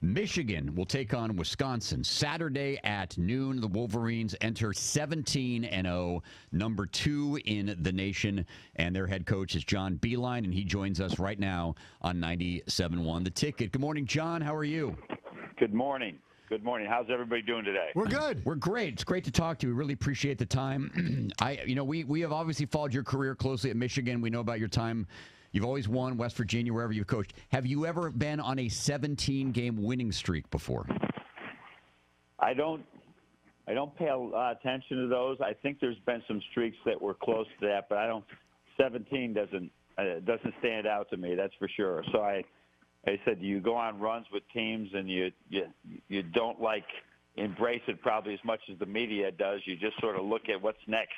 Michigan will take on Wisconsin Saturday at noon. The Wolverines enter 17-0, number 2 in the nation, and their head coach is John Beilein, and he joins us right now on 97.1 The Ticket. Good morning, John. How are you? Good morning. Good morning. How's everybody doing today? We're good. We're great. It's great to talk to you. We really appreciate the time. We have obviously followed your career closely at Michigan. We know about your time. You've always won West Virginia, wherever you've coached. Have you ever been on a 17-game winning streak before? I don't pay a lot of attention to those. I think there's been some streaks that were close to that, but 17 doesn't stand out to me. That's for sure. So I said you go on runs with teams and you don't embrace it probably as much as the media does. You just sort of look at what's next.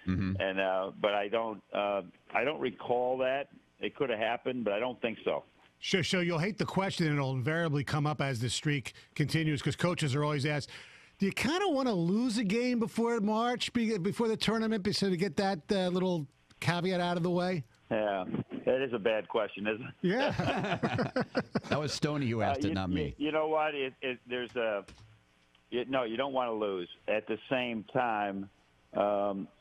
Mm-hmm. And but I don't recall that. It could have happened, but I don't think so. So you'll hate the question, and it'll invariably come up as the streak continues because coaches are always asked, do you kind of want to lose a game before March, before the tournament, so to get that little caveat out of the way? Yeah, that is a bad question, isn't it? Yeah. That was Stoney who asked it, not me. You know what? No, you don't want to lose. At the same time,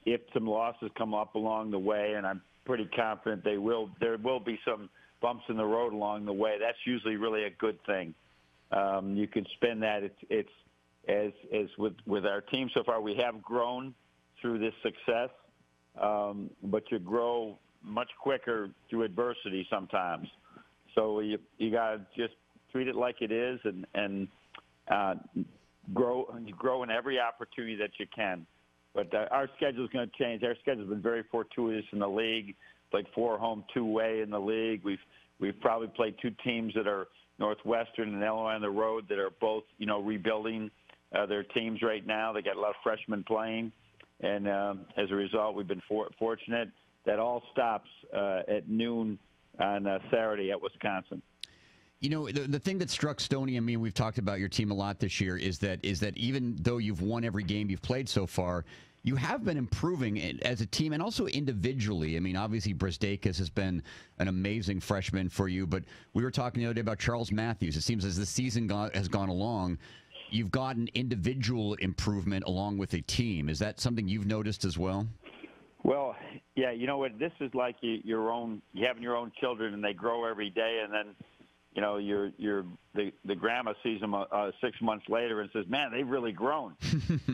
if some losses come up along the way, and I'm pretty confident there will be some bumps in the road along the way. That's usually really a good thing. You can spend that. It's as with our team so far, we have grown through this success, but you grow much quicker through adversity sometimes. So you got to just treat it like it is and grow in every opportunity that you can. But our schedule is going to change. Our schedule has been very fortuitous in the league, like 4 home, 2-away in the league. We've probably played 2 teams that are Northwestern and Illinois on the road that are both, rebuilding their teams right now. They got a lot of freshmen playing, and as a result, we've been fortunate. That all stops at noon on Saturday at Wisconsin. The thing that struck Stoney and me, and we've talked about your team a lot this year, is that even though you've won every game you've played so far, you have been improving as a team and also individually. I mean, obviously, Brisdakis has been an amazing freshman for you, but we were talking the other day about Charles Matthews. It seems as the season has gone along, you've gotten individual improvement along with a team. Is that something you've noticed as well? Well, yeah, you know what? This is like you having your own children, and they grow every day, and then the grandma sees them 6 months later and says, "Man, they've really grown,"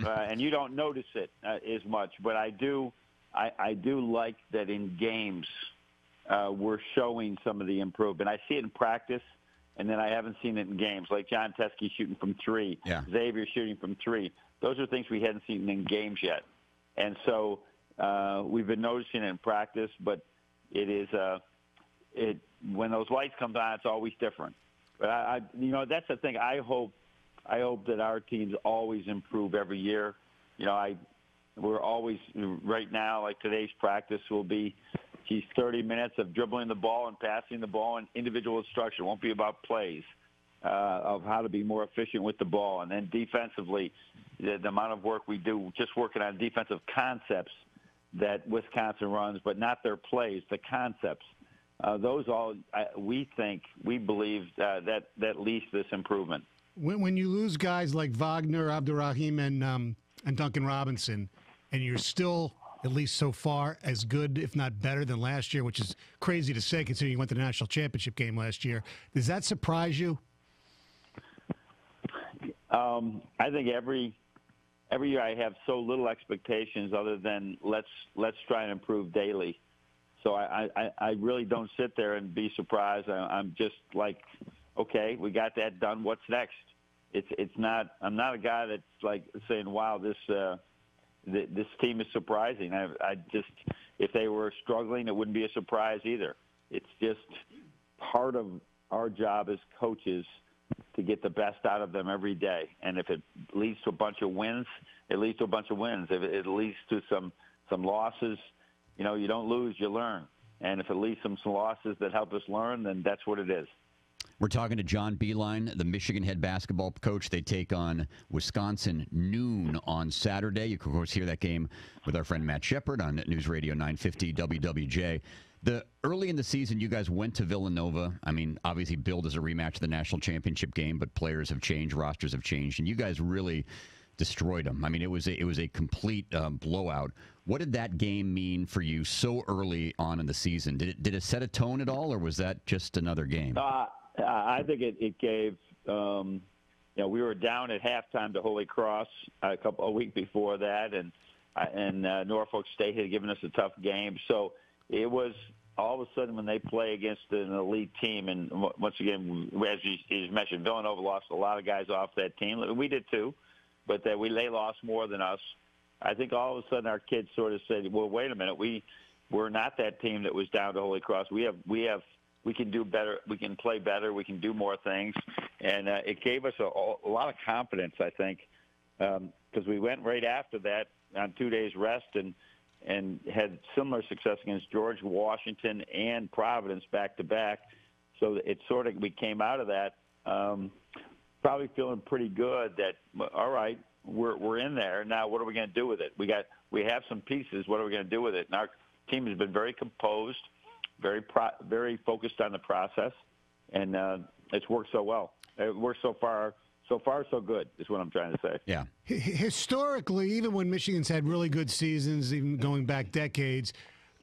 and you don't notice it as much. But I do like that in games we're showing some of the improvement. I see it in practice, and then I haven't seen it in games. Like John Teskey shooting from 3, Xavier shooting from 3. Those are things we hadn't seen in games yet, and so we've been noticing it in practice. But it is when those lights come on, it's always different. But that's the thing. I hope that our teams always improve every year. We're always right now, like today's practice will be 30 minutes of dribbling the ball and passing the ball and individual instruction. It won't be about plays of how to be more efficient with the ball. And then defensively, the amount of work we do just working on defensive concepts that Wisconsin runs, but not their plays, the concepts. Those all we believe that leads to this improvement. When you lose guys like Wagner, Abdurrahim, and Duncan Robinson, and you're still, at least so far, as good, if not better, than last year, which is crazy to say considering you went to the national championship game last year, does that surprise you? I think every year I have so little expectations other than let's try and improve daily. So I really don't sit there and be surprised. I'm just like, okay, we got that done. What's next? It's not. I'm not a guy that's like saying, wow, this team is surprising. I just, if they were struggling, it wouldn't be a surprise either. It's just part of our job as coaches to get the best out of them every day. And if it leads to a bunch of wins, it leads to a bunch of wins. If it leads to some losses, you don't lose, you learn. And if it leads to some losses that help us learn, then that's what it is. We're talking to John Beilein, the Michigan head basketball coach. They take on Wisconsin noon on Saturday. You can, of course, hear that game with our friend Matt Shepard on News Radio 950 WWJ. The early in the season, you guys went to Villanova. I mean, obviously billed as a rematch of the national championship game, but players have changed, rosters have changed, and you guys really destroyed them. I mean, it was a complete blowout. What did that game mean for you so early on in the season? Did it set a tone at all, or was that just another game? I think it gave. We were down at halftime to Holy Cross a week before that, and Norfolk State had given us a tough game. So it was all of a sudden when they play against an elite team, and once again, as you mentioned, Villanova lost a lot of guys off that team. We did too, but they lost more than us. I think all of a sudden our kids sort of said, "Well, wait a minute, we're not that team that was down to Holy Cross. We can do better. We can play better. We can do more things." And it gave us a lot of confidence, I think, because we went right after that on 2 days rest and had similar success against George Washington and Providence back to back. So we came out of that probably feeling pretty good that, all right, we're in there now. What are we going to do with it? We have some pieces. What are we going to do with it? And our team has been very composed, very focused on the process, and it's worked so well. It worked so far, so good is what I'm trying to say. Yeah. Historically, even when Michigan's had really good seasons, even going back decades,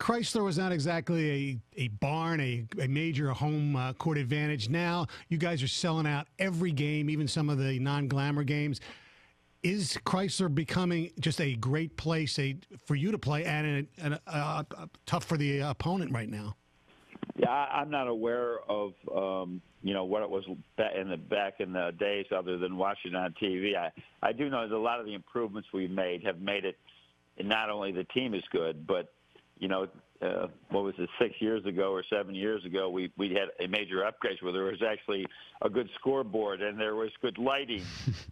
Chrysler was not exactly a barn, a major home court advantage. Now you guys are selling out every game, even some of the non-glamour games. Is Chrysler becoming just a great place for you to play and tough for the opponent right now? Yeah, I'm not aware of what it was back in the days, other than watching it on TV. I do know that a lot of the improvements we've made have made it. Not only the team is good, but what was it, 6 years ago or 7 years ago, we had a major upgrade where there was actually a good scoreboard and there was good lighting.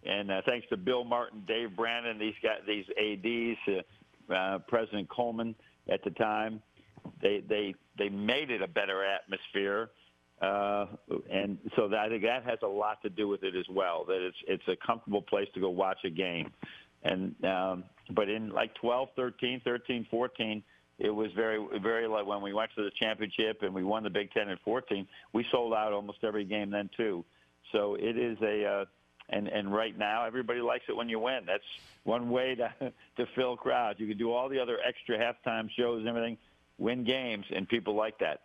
And thanks to Bill Martin, Dave Brandon, these ADs, President Coleman at the time, they made it a better atmosphere. And so I think that has a lot to do with it as well, that it's a comfortable place to go watch a game. And but in like 12, 13, 14, it was very, very like when we went to the championship and we won the Big Ten in 14, we sold out almost every game then too. So it is and right now everybody likes it when you win. That's one way to fill crowds. You can do all the other extra halftime shows and everything, win games, and people like that.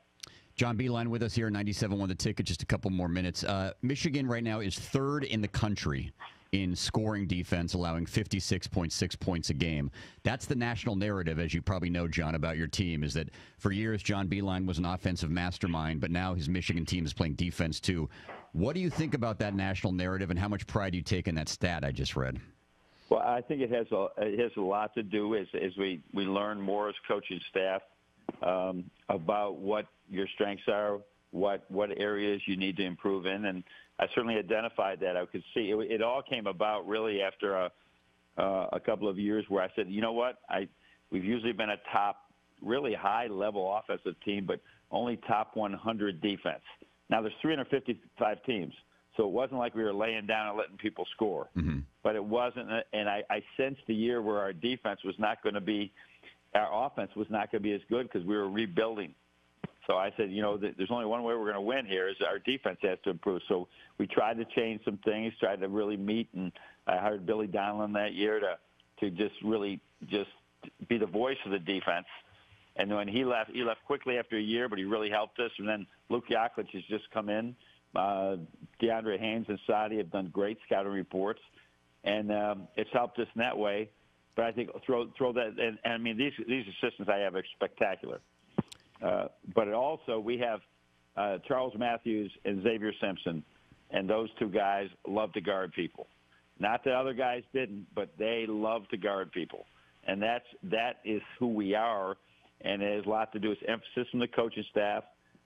John Beilein with us here, 97.1 The Ticket. Just a couple more minutes. Michigan right now is third in the country in scoring defense, allowing 56.6 points a game. That's the national narrative, as you probably know, John, about your team, is that for years John Beilein was an offensive mastermind, but now his Michigan team is playing defense too. What do you think about that national narrative, and how much pride do you take in that stat I just read? Well, I think it has a lot to do as we learn more as coaching staff about what your strengths are, what areas you need to improve in, and I certainly identified that. I could see it all came about really after a couple of years where I said, you know what, we've usually been a top, really high-level offensive team, but only top 100 defense. Now there's 355 teams, so it wasn't like we were laying down and letting people score. Mm-hmm. But it wasn't, and I sensed the year where our defense was not going to be, our offense was not going to be as good because we were rebuilding. So I said, there's only one way we're going to win here is our defense has to improve. So we tried to change some things, tried to really meet, and I hired Billy Donlin that year to just really just be the voice of the defense. And when he left quickly after a year, but he really helped us. And then Luke Yaklich has just come in. DeAndre Haynes and Sadi have done great scouting reports, and it's helped us in that way. But I think throw that, and I mean these assistants I have are spectacular. But we have Charles Matthews and Xavier Simpson, and those two guys love to guard people. Not that other guys didn't, but they love to guard people, and that is who we are. And it has a lot to do with emphasis from the coaching staff,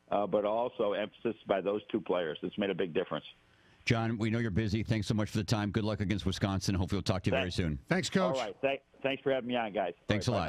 but also emphasis by those two players. It's made a big difference. John, we know you're busy. Thanks so much for the time. Good luck against Wisconsin. Hopefully we'll talk to you very soon. Thanks, Coach. All right. Thanks for having me on, guys. Thanks a lot.